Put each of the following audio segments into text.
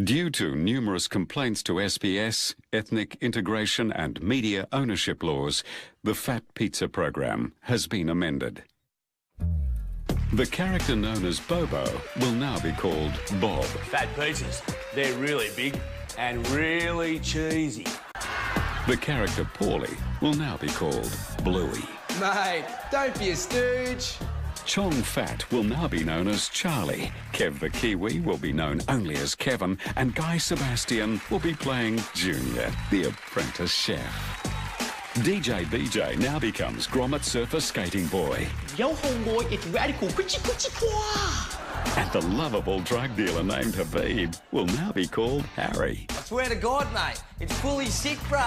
Due to numerous complaints to SBS, ethnic integration and media ownership laws, the Fat Pizza program has been amended. The character known as Bobo will now be called Bob. Fat pizzas, they're really big and really cheesy. The character Paulie will now be called Bluey. Mate, don't be a stooge. Chong Fat will now be known as Charlie. Kev the Kiwi will be known only as Kevin, and Guy Sebastian will be playing Junior, the apprentice chef. DJ BJ now becomes Grommet Surfer Skating Boy. Yo, homeboy, it's radical. Kuchi kuchi kwa. And the lovable drug dealer named Habib will now be called Harry. I swear to God, mate, it's fully sick, bro.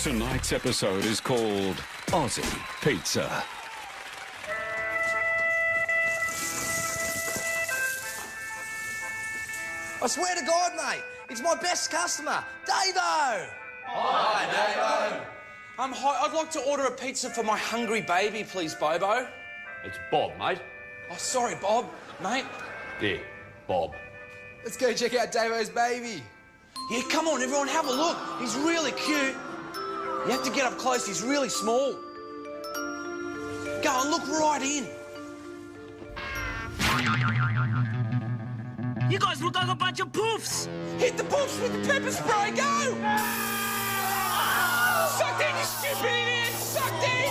Tonight's episode is called Aussie Pizza. I swear to God, mate, it's my best customer, Davo. Hi, Davo. Hi, I'd like to order a pizza for my hungry baby, please, Bobo. It's Bob, mate. Oh, sorry, Bob. Mate. There, Bob. Let's go check out Davo's baby. Yeah, come on, everyone, have a look. He's really cute. You have to get up close, he's really small. Go and look right in. You guys look like a bunch of poofs. Hit the poofs with the pepper spray, go! Sucked in, you stupid idiot! Sucked in!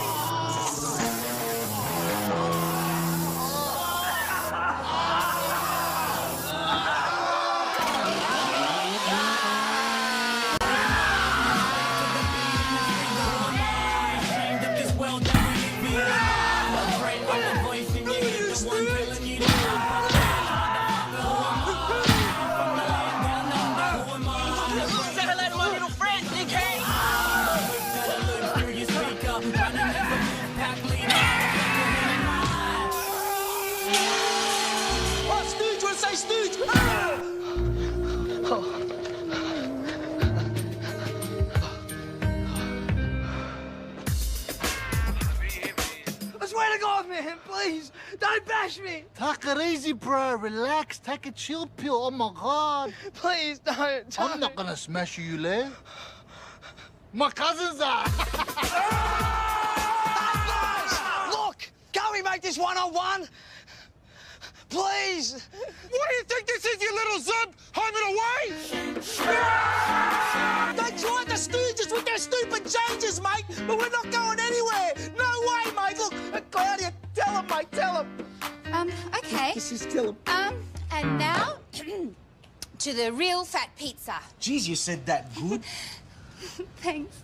Say hello to my little friend, dickhead. Oh, Stooge, want to say Stooge? I swear to God, man, please, don't bash me. Take it easy, bro. Relax. Take a chill pill. Oh, my God. Please, don't. I'm not going to smash you, Lou. My cousins are. Look, can't we make this one-on-one? Please. What do you think this is, you little zub? Home and away? They tried the Stooges with their stupid changes, mate, but we're not going anywhere. No way, mate. Look, Claudia, tell him, mate, tell him. Okay. Just tell him. And now to the real Fat Pizza. Jeez, you said that good. Thanks.